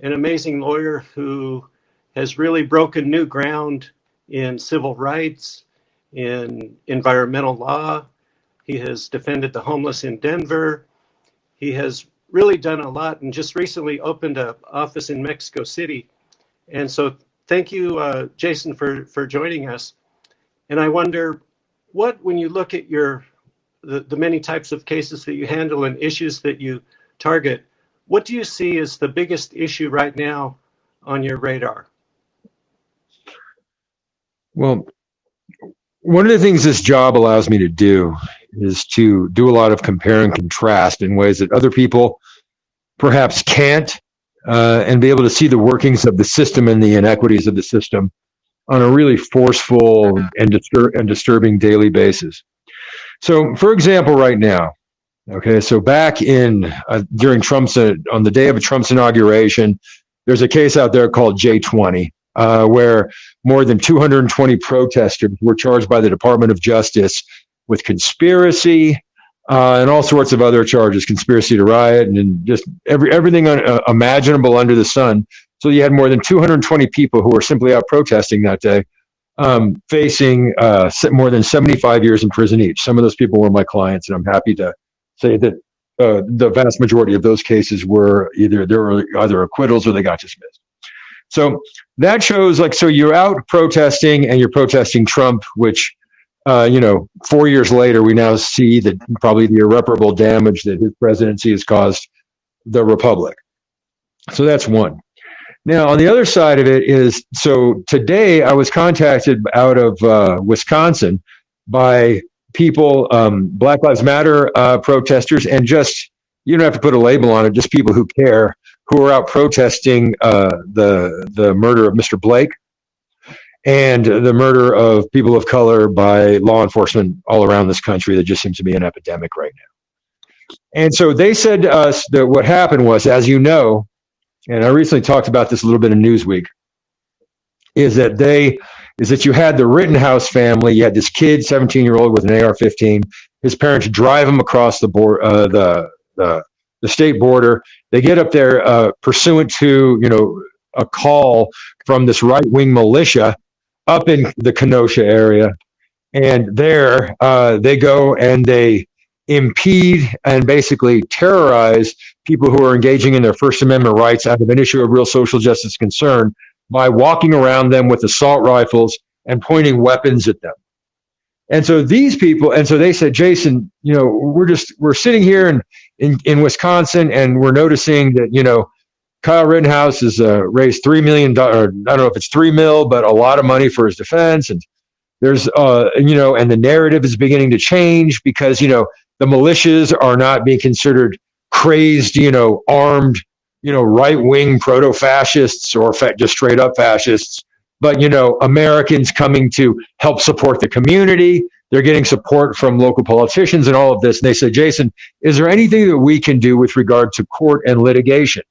an amazing lawyer who has really broken new ground in civil rights, in environmental law. He has defended the homeless in Denver. He has really done a lot and just recently opened an office in Mexico City. And so thank you, Jason, for joining us. And I wonder when you look at the many types of cases that you handle and issues that you target, what do you see as the biggest issue right now on your radar? Well, one of the things this job allows me to do is to do a lot of compare and contrast in ways that other people perhaps can't, and be able to see the workings of the system and the inequities of the system on a really forceful and disturbing daily basis. So, for example, right now, okay, so back in during on the day of Trump's inauguration, there's a case out there called J20, where more than 220 protesters were charged by the Department of Justice with conspiracy and all sorts of other charges, conspiracy to riot, and just everything imaginable under the sun. So you had more than 220 people who were simply out protesting that day, facing more than 75 years in prison each. Some of those people were my clients, and I'm happy to say that the vast majority of those cases were either acquittals or they got dismissed. So that shows, so you're out protesting and you're protesting Trump, which, 4 years later, we now see that probably the irreparable damage that his presidency has caused the republic. So that's one. Now, on the other side of it is, so today I was contacted out of Wisconsin by people, Black Lives Matter protesters, and just, you don't have to put a label on it, just people who care, who are out protesting the murder of Mr. Blake and the murder of people of color by law enforcement all around this country. That just seems to be an epidemic right now. And so they said to us that what happened was, as you know, and I recently talked about this a little bit in Newsweek, is that you had the Rittenhouse family. You had this kid, 17-year-old with an AR-15. His parents drive him across the state border. They get up there pursuant to a call from this right-wing militia up in the Kenosha area, and there they go and they impede and basically terrorize people who are engaging in their First Amendment rights out of an issue of real social justice concern by walking around them with assault rifles and pointing weapons at them. And so these people, and so they said, Jason, we're sitting here in Wisconsin, and we're noticing that, Kyle Rittenhouse has raised $3 million, I don't know if it's 3 mil, but a lot of money for his defense. And there's, and the narrative is beginning to change because, the militias are not being considered crazed, armed, right-wing proto-fascists or just straight up fascists, but, Americans coming to help support the community. They're getting support from local politicians and all of this. And they said, Jason, is there anything that we can do with regard to court and litigation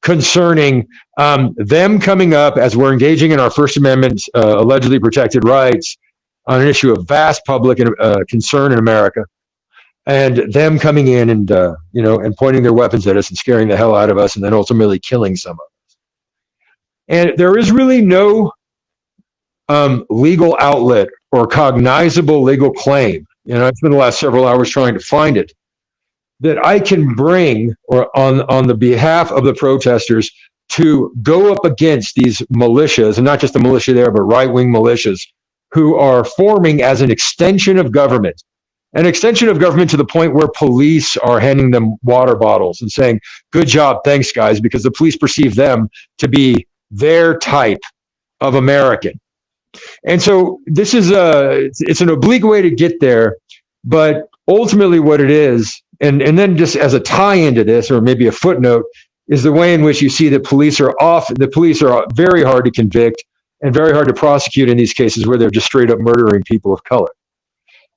concerning them coming up as we're engaging in our First Amendment allegedly protected rights on an issue of vast public concern in America, and them coming in and and pointing their weapons at us and scaring the hell out of us, and then ultimately killing some of us. And there is really no legal outlet or cognizable legal claim. I've spent the last several hours trying to find it, that I can bring or on the behalf of the protesters to go up against these militias, and not just the militia there, but right-wing militias who are forming as an extension of government to the point where police are handing them water bottles and saying, good job, thanks guys, because the police perceive them to be their type of American. And so this is it's an oblique way to get there, but ultimately what it is, and then just as a tie into this, or maybe a footnote, is the way in which you see that the police are very hard to convict and very hard to prosecute in these cases where they're just straight up murdering people of color.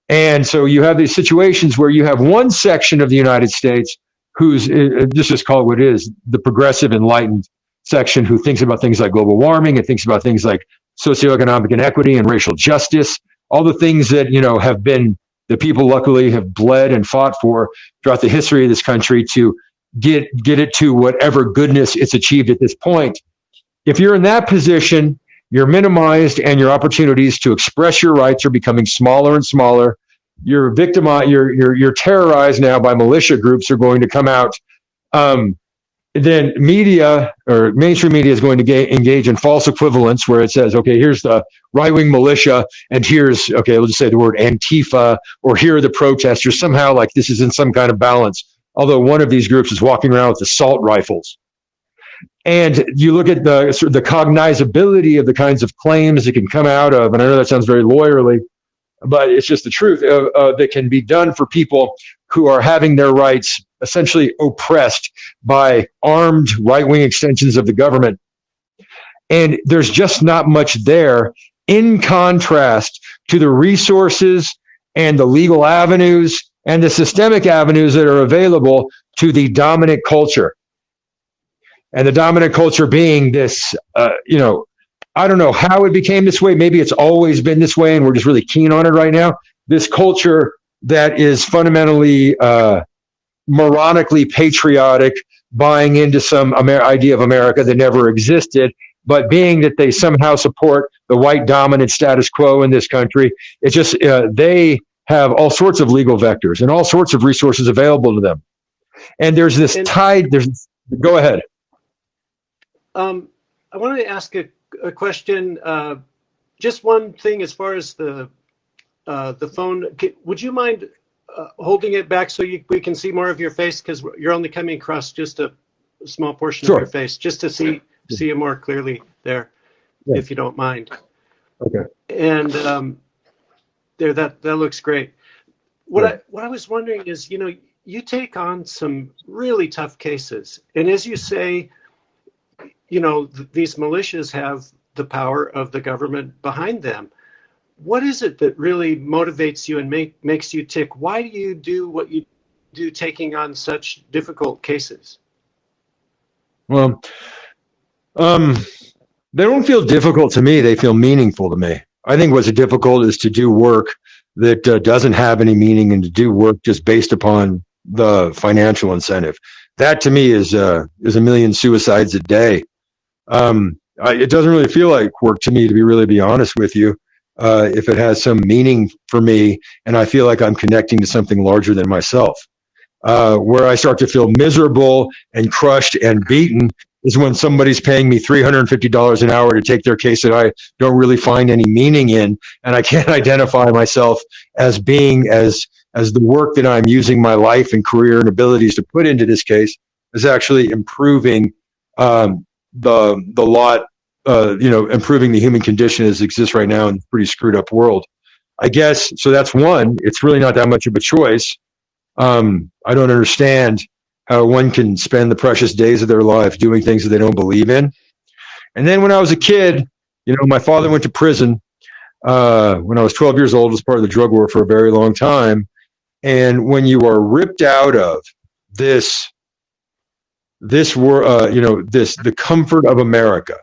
And so you have these situations where you have one section of the United States who's, just call it what it is, the progressive enlightened section, who thinks about things like global warming and thinks about things like socioeconomic inequity and racial justice, all the things that, have been, the people luckily have bled and fought for throughout the history of this country to get it to whatever goodness it's achieved at this point. If you're in that position, you're minimized and your opportunities to express your rights are becoming smaller and smaller. You're victimized, you're terrorized now by militia groups who are going to come out. Then media or mainstream media is going to engage in false equivalence where it says, okay, here's the right-wing militia and here's, okay, let's just say the word Antifa, or here are the protesters. Somehow like this is in some kind of balance. Although one of these groups is walking around with assault rifles. And you look at the sort of the cognizability of the kinds of claims that can come out of, and I know that sounds very lawyerly, but it's just the truth that can be done for people who are having their rights essentially oppressed by armed right-wing extensions of the government. And there's just not much there in contrast to the resources and the legal avenues and the systemic avenues that are available to the dominant culture. And the dominant culture being this, I don't know how it became this way. Maybe it's always been this way and we're just really keen on it right now. This culture that is fundamentally moronically patriotic, buying into some idea of America that never existed, but being that they somehow support the white dominant status quo in this country, it's just they have all sorts of legal vectors and all sorts of resources available to them. And there's this tide. Go ahead. I wanted to ask a question. Just one thing, as far as the phone, would you mind holding it back so we can see more of your face, because you're only coming across just a small portion of your face, just to see you more clearly there, if you don't mind. Okay. And there, that looks great. What I was wondering is, you take on some really tough cases, and as you say, these militias have the power of the government behind them. What is it that really motivates you and makes you tick? Why do you do what you do, taking on such difficult cases? Well, they don't feel difficult to me. They feel meaningful to me. I think what's difficult is to do work that doesn't have any meaning, and to do work just based upon the financial incentive. That to me is a million suicides a day. It doesn't really feel like work to me, to really be honest with you. If it has some meaning for me and I feel like I'm connecting to something larger than myself. Where I start to feel miserable and crushed and beaten is when somebody's paying me $350 an hour to take their case that I don't really find any meaning in, and I can't identify myself as being as the work that I'm using my life and career and abilities to put into this case is actually improving the lot, improving the human condition as it exists right now in a pretty screwed up world. I guess, so that's one. It's really not that much of a choice. I don't understand how one can spend the precious days of their life doing things that they don't believe in. And then when I was a kid, my father went to prison when I was 12 years old as part of the drug war for a very long time. And when you are ripped out of this world, the comfort of America,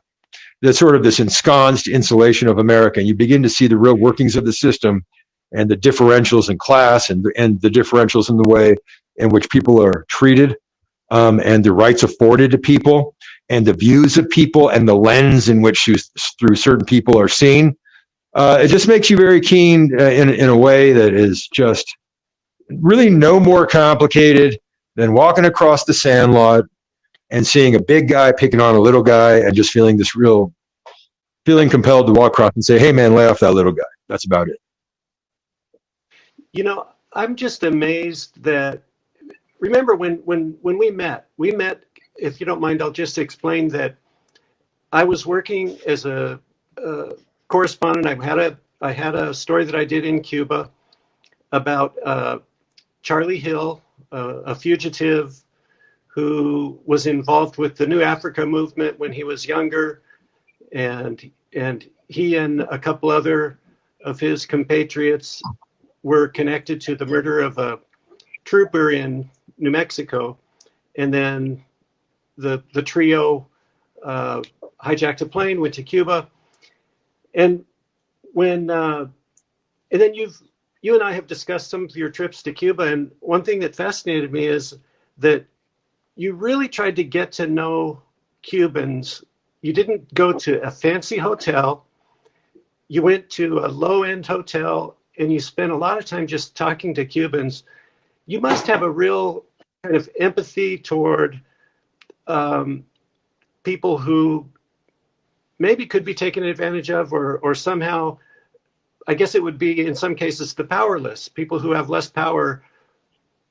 this sort of this ensconced insulation of America, and you begin to see the real workings of the system and the differentials in class and the differentials in the way in which people are treated, and the rights afforded to people and the views of people and the lens in which through certain people are seen. It just makes you very keen in a way that is just really no more complicated than walking across the sandlot and seeing a big guy picking on a little guy and just feeling compelled to walk across and say, hey man, lay off that little guy. That's about it. I'm just amazed that, remember when we met, if you don't mind, I'll just explain that I was working as a correspondent. I had a story that I did in Cuba about Charlie Hill, a fugitive who was involved with the New Africa movement when he was younger, and he and a couple other of his compatriots were connected to the murder of a trooper in New Mexico, and then the trio hijacked a plane, went to Cuba, and then you and I have discussed some of your trips to Cuba, and one thing that fascinated me is that you really tried to get to know Cubans. You didn't go to a fancy hotel. You went to a low-end hotel and you spent a lot of time just talking to Cubans. You must have a real kind of empathy toward people who maybe could be taken advantage of, or somehow, I guess it would be in some cases the powerless, people who have less power.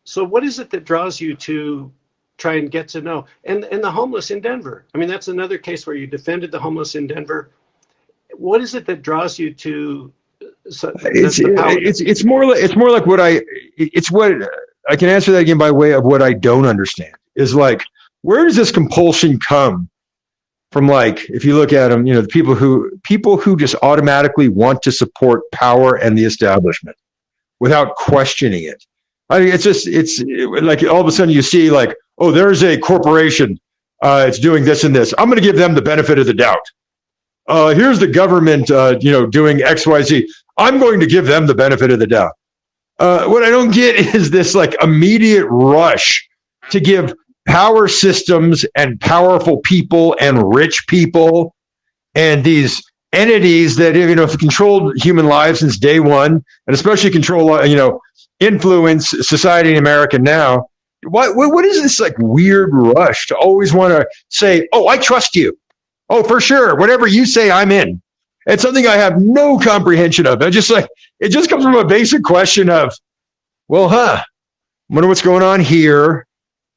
So what is it that draws you to try and get to know? And the homeless in Denver. I mean, that's another case where you defended the homeless in Denver. What is it that draws you to it's more like what I can answer that again by way of what I don't understand is like, where does this compulsion come from? Like, if you look at them, the people who just automatically want to support power and the establishment without questioning it. I mean, it's like all of a sudden you see like, oh, there's a corporation, it's doing this and this. I'm going to give them the benefit of the doubt. Here's the government, doing X, Y, Z. I'm going to give them the benefit of the doubt. What I don't get is this like immediate rush to give power systems and powerful people and rich people and these entities that have controlled human lives since day one, and especially control, influence society in America now. What is this like weird rush to always want to say, oh, I trust you. Oh, for sure. Whatever you say, I'm in. It's something I have no comprehension of. It just comes from a basic question of, well, wonder what's going on here.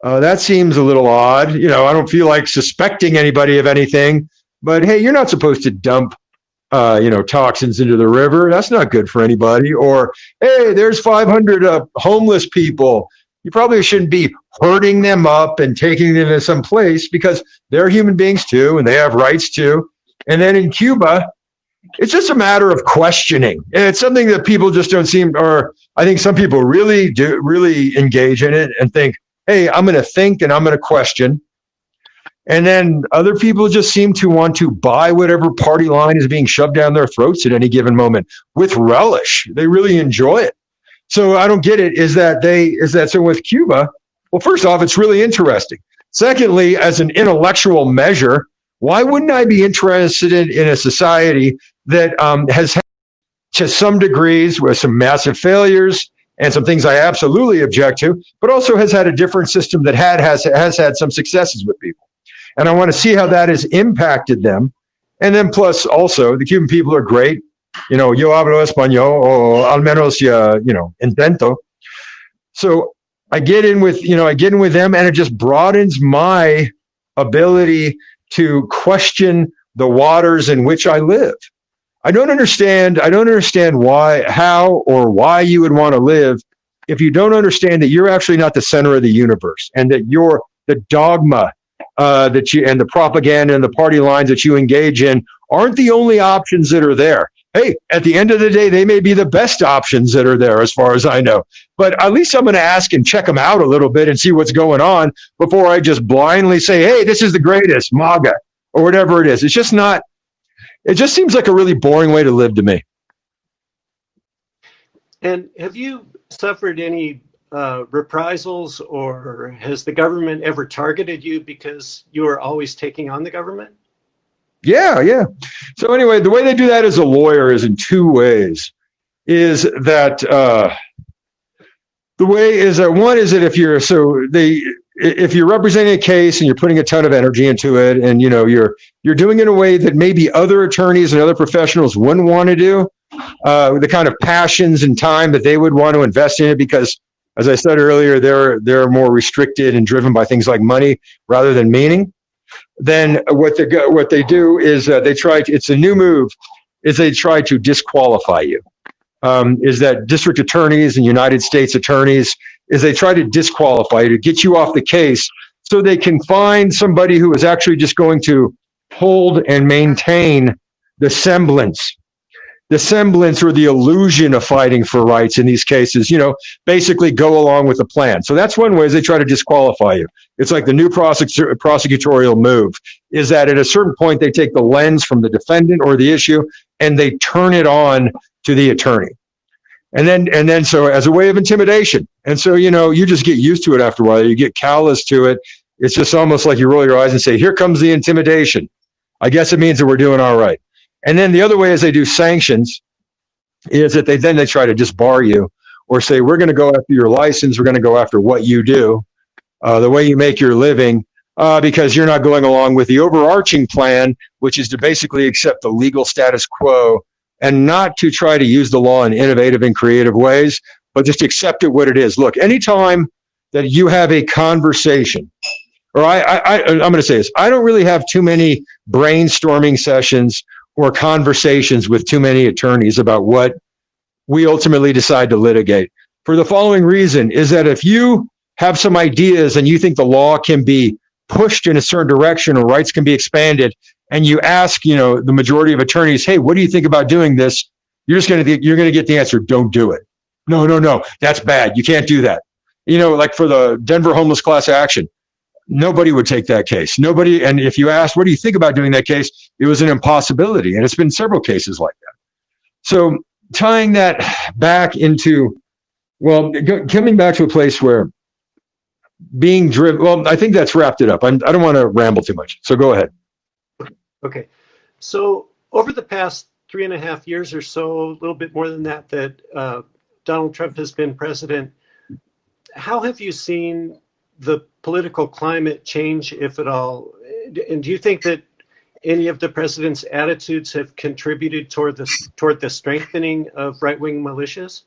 That seems a little odd. I don't feel like suspecting anybody of anything, but hey, you're not supposed to dump, toxins into the river. That's not good for anybody. Or, hey, there's 500 homeless people. You probably shouldn't be herding them up and taking them to some place because they're human beings too, and they have rights too. And then in Cuba, it's just a matter of questioning. And it's something that people just don't seem, or I think some people really engage in it and think, hey, I'm going to think and I'm going to question. And then other people just seem to want to buy whatever party line is being shoved down their throats at any given moment with relish. They really enjoy it. So I don't get it. So with Cuba? Well, first off, it's really interesting. Secondly, as an intellectual measure, why wouldn't I be interested in a society that has had, to some degrees, with some massive failures and some things I absolutely object to, but also has had a different system that has had some successes with people. And I want to see how that has impacted them. And then plus also, the Cuban people are great. Yo hablo español, o al menos, intento. So I get in with them, and it just broadens my ability to question the waters in which I live. I don't understand how or why you would want to live if you don't understand that you're actually not the center of the universe, and that the dogma and the propaganda and the party lines that you engage in aren't the only options that are there. Hey, at the end of the day, they may be the best options that are there as far as I know. But at least I'm going to ask and check them out a little bit and see what's going on before I just blindly say, hey, this is the greatest, MAGA, or whatever it is. It's just not, it just seems like a really boring way to live to me. And have you suffered any reprisals, or has the government ever targeted you because you are always taking on the government? Yeah. So anyway, the way they do that as a lawyer is in two ways. Is that the way is that one is that if you're representing a case and you're putting a ton of energy into it, and you're doing it in a way that maybe other attorneys and other professionals wouldn't want to do, the kind of passions and time that they would want to invest in it, because as I said earlier, they're more restricted and driven by things like money rather than meaning. Then what they do is it's a new move, is they try to disqualify you. Is that district attorneys and United States attorneys, is they try to disqualify you, to get you off the case, so they can find somebody who is actually just going to hold and maintain the semblance or the illusion of fighting for rights in these cases, basically go along with the plan. So that's one way, is they try to disqualify you. It's like the new prosecutorial move, is that at a certain point they take the lens from the defendant or the issue and they turn it on to the attorney. And then so as a way of intimidation. And so, you just get used to it after a while. You get callous to it. It's just almost like you roll your eyes and say, here comes the intimidation. I guess it means that we're doing all right. And then the other way is they do sanctions, is that they try to just bar you or say, we're going to go after your license. We're going to go after what you do, the way you make your living, because you're not going along with the overarching plan, which is to basically accept the legal status quo and not to try to use the law in innovative and creative ways, but just accept it what it is. Look, anytime that you have a conversation, or I'm going to say this, I don't really have too many brainstorming sessions or conversations with too many attorneys about what we ultimately decide to litigate. For the following reason is that if you have some ideas and you think the law can be pushed in a certain direction or rights can be expanded, and you ask, the majority of attorneys, hey, what do you think about doing this? You're going to get the answer, don't do it. No, that's bad. You can't do that. Like for the Denver homeless class action, nobody would take that case. Nobody. And if you asked, what do you think about doing that case? It was an impossibility. And it's been several cases like that. So tying that back into, coming back to a place where being driven, I think that's wrapped it up. I don't want to ramble too much. So go ahead. Okay. So over the past 3.5 years or so, a little bit more than that Donald Trump has been president, how have you seen the political climate change, if at all? And do you think that any of the president's attitudes have contributed toward the strengthening of right-wing militias?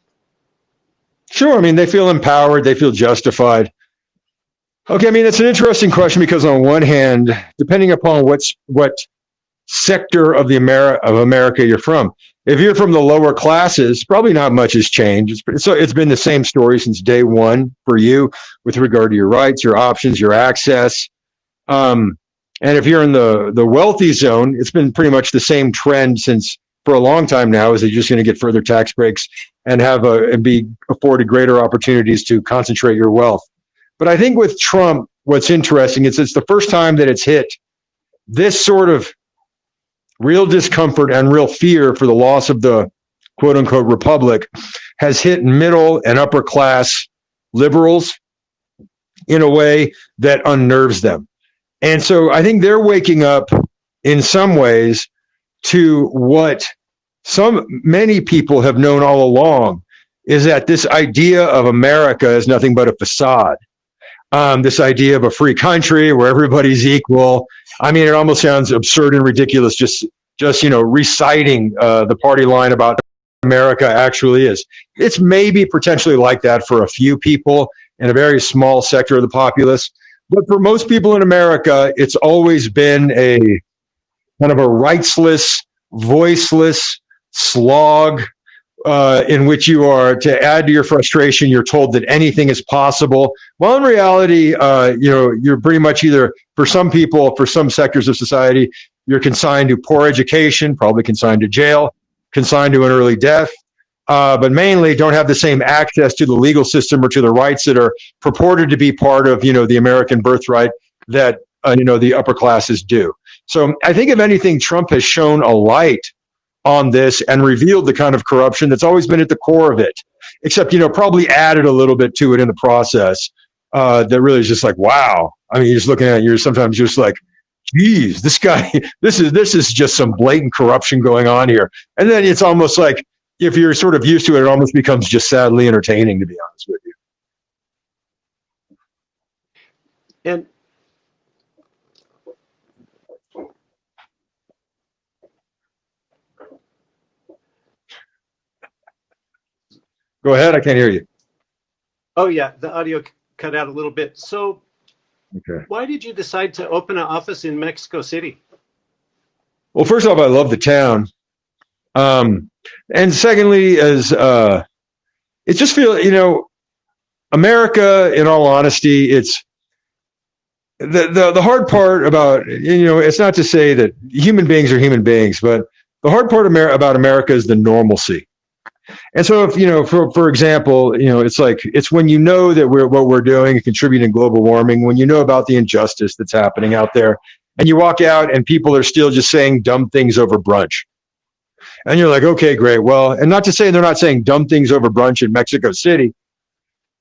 Sure. They feel empowered. They feel justified. Okay. It's an interesting question because on one hand, depending upon what sector of America you're from, if you're from the lower classes, probably not much has changed. It's been the same story since day one for you with regard to your rights, your options, your access. And if you're in the wealthy zone, it's been pretty much the same trend since for a long time now, is that you're just going to get further tax breaks and and be afforded greater opportunities to concentrate your wealth. But I think with Trump, what's interesting is it's the first time that it's hit this sort of real discomfort and real fear for the loss of the quote unquote republic has hit middle and upper class liberals in a way that unnerves them. And so I think they're waking up in some ways to what many people have known all along, is that this idea of America is nothing but a facade. This idea of a free country where everybody's equal. It almost sounds absurd and ridiculous just reciting the party line about America actually is. It's maybe potentially like that for a few people in a very small sector of the populace. But for most people in America, it's always been a kind of a rightsless, voiceless slog in which you are, to add to your frustration, you're told that anything is possible. Well, in reality, you're pretty much either, for some people, for some sectors of society, you're consigned to poor education, probably consigned to jail, consigned to an early death, but mainly don't have the same access to the legal system or to the rights that are purported to be part of, the American birthright that, the upper classes do. So I think if anything, Trump has shone a light on this and revealed the kind of corruption that's always been at the core of it, except, probably added a little bit to it in the process that really is just like, wow. You're just looking at it, you're sometimes just like, geez, this guy, this is just some blatant corruption going on here. And then it's almost like, if you're sort of used to it, it almost becomes just sadly entertaining, to be honest with you. And go ahead, I can't hear you. oh yeah, the audio cut out a little bit. So Okay. why did you decide to open an office in Mexico City? Well, first off, I love the town. And secondly, as it just feels, America, in all honesty, it's the hard part about, it's not to say that human beings are human beings, but the hard part about America is the normalcy. And so if, for example, it's when that what we're doing is contributing to global warming, when about the injustice that's happening out there, and you walk out and people are still just saying dumb things over brunch. And you're like, okay, great. Well, and not to say they're not saying dumb things over brunch in Mexico City,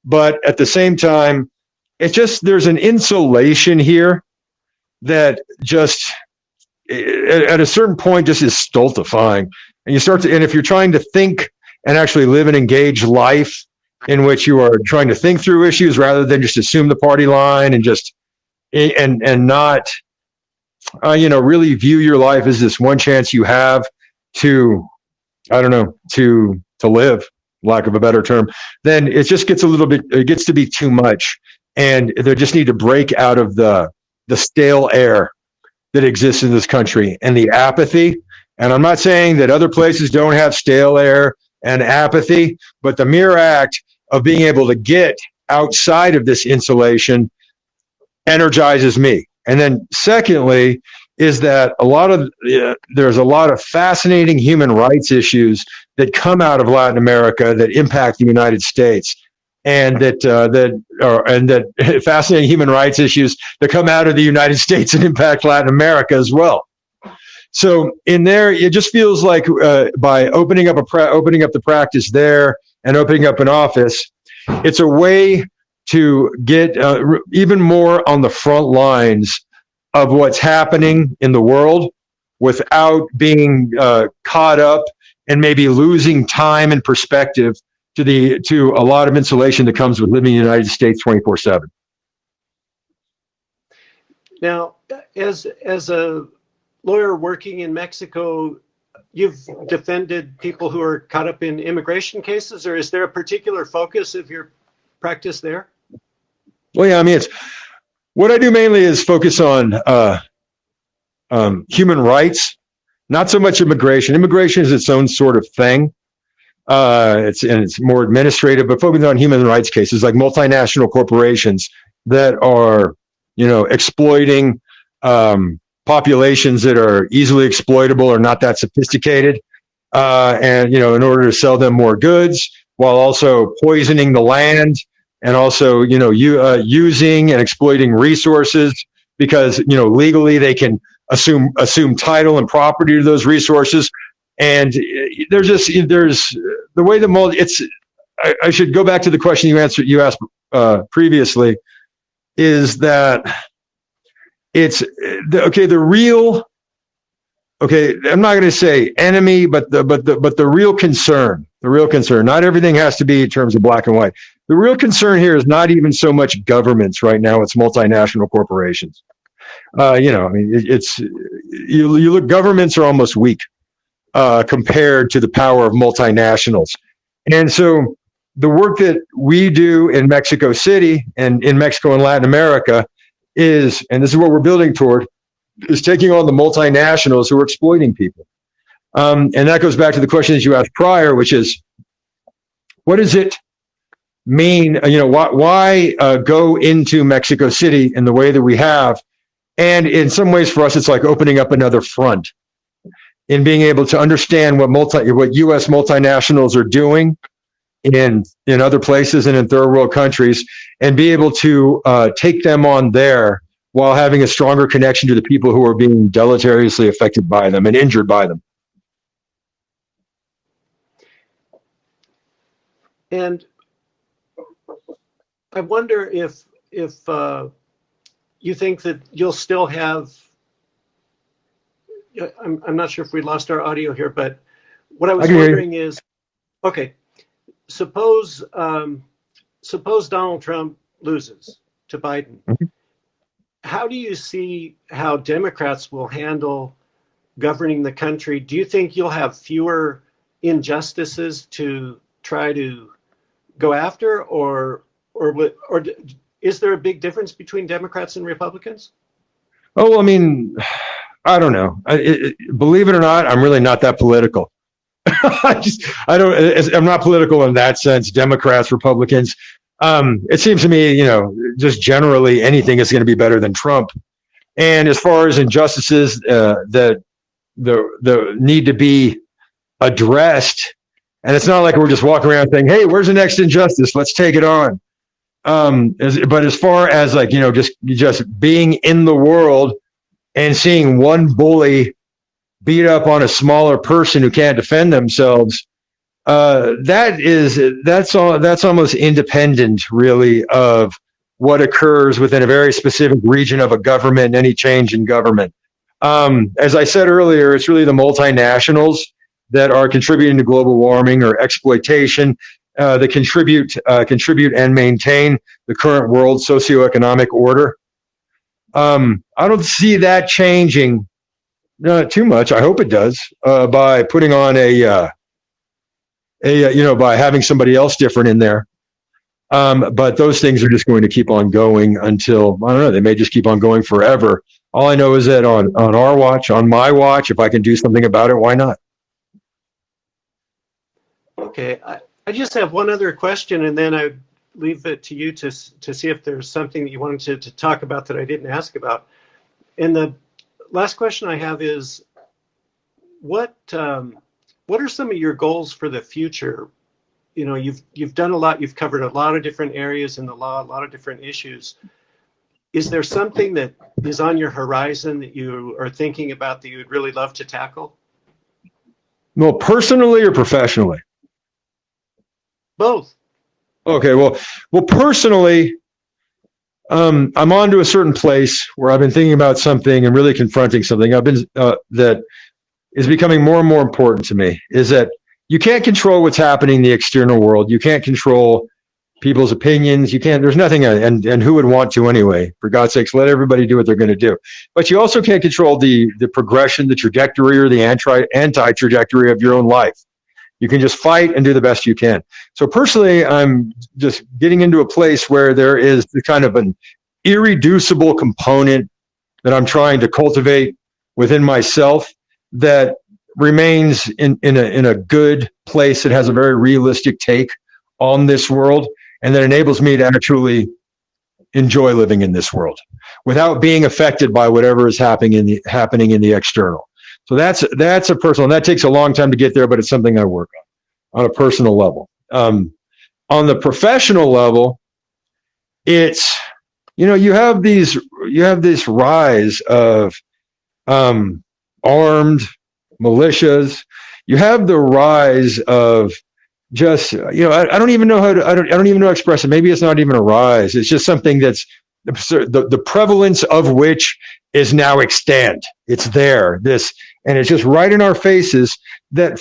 but at the same time, it's just there's an insulation here that just at a certain point just is stultifying. And you start to, and if you're trying to think and actually live an engaged life in which you are trying to think through issues rather than just assume the party line and just and not really view your life as this one chance you have to, I don't know, to live, lack of a better term, then it just gets it gets to be too much. And they just need to break out of the stale air that exists in this country and the apathy. And I'm not saying that other places don't have stale air and apathy, but the mere act of being able to get outside of this insulation energizes me. And then secondly, is that there's a lot of fascinating human rights issues that come out of Latin America that impact the United States, and that fascinating human rights issues that come out of the United States and impact Latin America as well. So in there, it just feels like by opening up the practice there and opening up an office, it's a way to get even more on the front lines of what's happening in the world without being caught up and maybe losing time and perspective to a lot of insulation that comes with living in the United States 24/7. Now, as a lawyer working in Mexico, you've defended people who are caught up in immigration cases, or is there a particular focus of your practice there? Well, yeah, I mean, what I do mainly is focus on human rights, not so much immigration. Immigration is its own sort of thing. It's more administrative, but focusing on human rights cases like multinational corporations that are, exploiting populations that are easily exploitable or not that sophisticated, and in order to sell them more goods while also poisoning the land and also using and exploiting resources because legally they can assume title and property to those resources. And there's the way I should go back to the question you asked previously, is that the real, I'm not going to say enemy, but the real concern, not everything has to be in terms of black and white. The real concern here is not even so much governments right now, it's multinational corporations. You look, governments are almost weak compared to the power of multinationals. And so the work that we do in Mexico City and in Mexico and Latin America is, and this is what we're building toward, is taking on the multinationals who are exploiting people. And that goes back to the question that you asked prior, which is, what does it mean? Why go into Mexico City in the way that we have? And in some ways for us, it's like opening up another front in being able to understand what U.S. multinationals are doing in other places and in third world countries, and be able to take them on there while having a stronger connection to the people who are being deleteriously affected by them and injured by them. And I wonder if you think that you'll still have, I'm not sure if we lost our audio here, but what I was wondering is, okay, suppose Donald Trump loses to Biden. Mm-hmm. How do you see how Democrats will handle governing the country? Do you think you'll have fewer injustices to try to go after, or is there a big difference between Democrats and Republicans? Oh, I mean, I don't know. Believe it or not, I'm really not that political. I'm not political in that sense. Democrats, Republicans. It seems to me, just generally anything is going to be better than Trump. And as far as injustices that the need to be addressed, and it's not like we're just walking around saying, "Hey, where's the next injustice? Let's take it on." But as far as just being in the world and seeing one bully beat up on a smaller person who can't defend themselves, that's almost independent, really, of what occurs within a very specific region of a government, any change in government. As I said earlier, it's really the multinationals that are contributing to global warming or exploitation that contribute and maintain the current world socioeconomic order. I don't see that changing too much. I hope it does by putting on by having somebody else different in there. But those things are just going to keep on going until, I don't know, they may just keep on going forever. All I know is that on our watch, on my watch, if I can do something about it, why not? Okay, I just have one other question, and then I leave it to you to see if there's something that you wanted to talk about that I didn't ask about. And the last question I have is, what are some of your goals for the future? You know, you've done a lot, you've covered a lot of different areas in the law, a lot of different issues. Is there something that is on your horizon that you are thinking about that you would really love to tackle? Well, personally or professionally? Both. Okay, well, personally, I'm on to a certain place where I've been thinking about something and really confronting something. That is becoming more and more important to me. Is that you can't control what's happening in the external world. You can't control people's opinions. You can't. There's nothing, and who would want to anyway? For God's sakes, let everybody do what they're going to do. But you also can't control the progression, the trajectory, or the anti trajectory of your own life. You can just fight and do the best you can. So personally, I'm just getting into a place where there is the kind of an irreducible component that I'm trying to cultivate within myself that remains in a good place that has a very realistic take on this world and that enables me to actually enjoy living in this world without being affected by whatever is happening in the external. So that's a personal, and that takes a long time to get there, but it's something I work on a personal level. On the professional level, it's, you have this rise of armed militias. You have the rise of just, I don't even know I don't even know how to express it. Maybe it's not even a rise. It's just something that's the prevalence of which is now extant. It's there. And it's just right in our faces that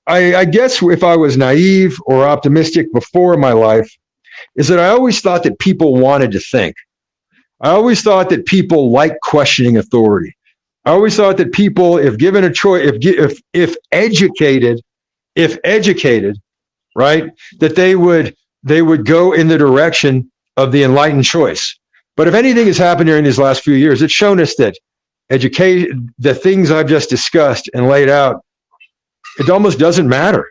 I guess if I was naive or optimistic before in my life, is that I always thought that people wanted to think. I always thought that people like questioning authority. I always thought that people, if given a choice, if educated, right, that they would go in the direction of the enlightened choice. But if anything has happened during these last few years, it's shown us that education, the things I've just discussed and laid out, it almost doesn't matter.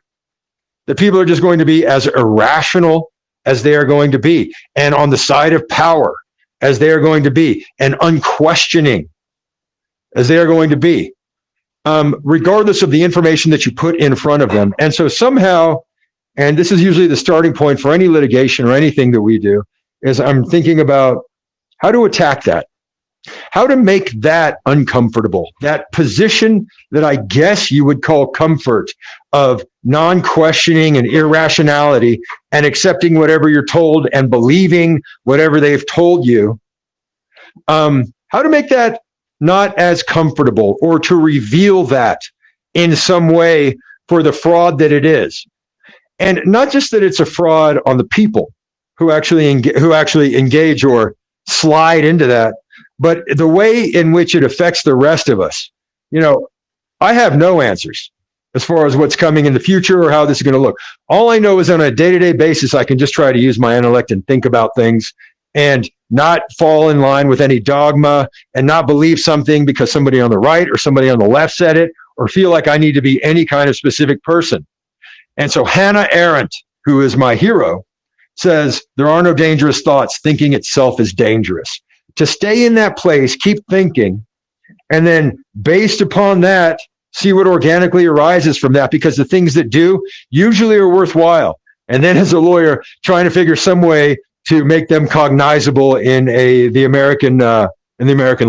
That people are just going to be as irrational as they are going to be, and on the side of power as they are going to be, and unquestioning as they are going to be, regardless of the information that you put in front of them. And so somehow, and this is usually the starting point for any litigation or anything that we do, is I'm thinking about how to attack that. How to make that uncomfortable, that position that I guess you would call comfort of non-questioning and irrationality and accepting whatever you're told and believing whatever they've told you. How to make that not as comfortable, or to reveal that in some way for the fraud that it is. And not just that it's a fraud on the people who actually engage or slide into that, but the way in which it affects the rest of us. I have no answers as far as what's coming in the future or how this is going to look. All I know is on a day-to-day basis, I can just try to use my intellect and think about things and not fall in line with any dogma and not believe something because somebody on the right or somebody on the left said it, or feel like I need to be any kind of specific person. And so Hannah Arendt, who is my hero, says there are no dangerous thoughts. Thinking itself is dangerous. To stay in that place, keep thinking, and then based upon that, see what organically arises from that, because the things that do usually are worthwhile. And then as a lawyer, trying to figure some way to make them cognizable in the American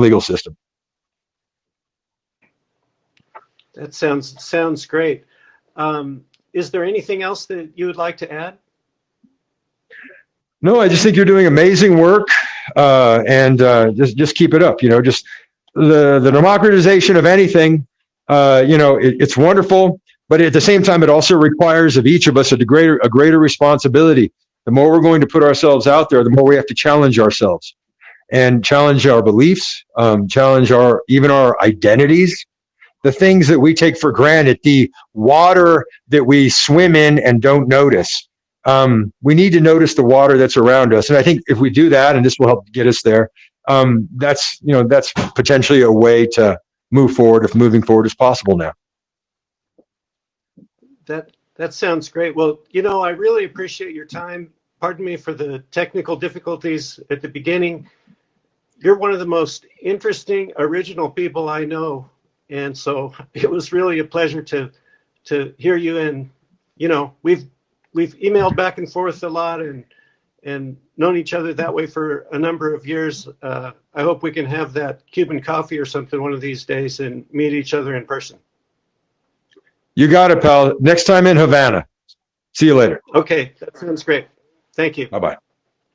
legal system. That sounds great. Is there anything else that you would like to add? No, I just think you're doing amazing work, and just keep it up. Just the democratization of anything. It's wonderful, but at the same time, it also requires of each of us a greater responsibility. The more we're going to put ourselves out there, the more we have to challenge ourselves and challenge our beliefs, challenge our identities, the things that we take for granted, the water that we swim in and don't notice. We need to notice the water that's around us, and I think if we do that, and this will help get us there, that's potentially a way to move forward if moving forward is possible now. That sounds great. Well, I really appreciate your time. Pardon me for the technical difficulties at the beginning. You're one of the most interesting, original people I know, and so it was really a pleasure to hear you. And we've emailed back and forth a lot and known each other that way for a number of years. I hope we can have that Cuban coffee or something one of these days and meet each other in person. You got it, pal. Next time in Havana. See you later. Okay, that sounds great. Thank you. Bye bye.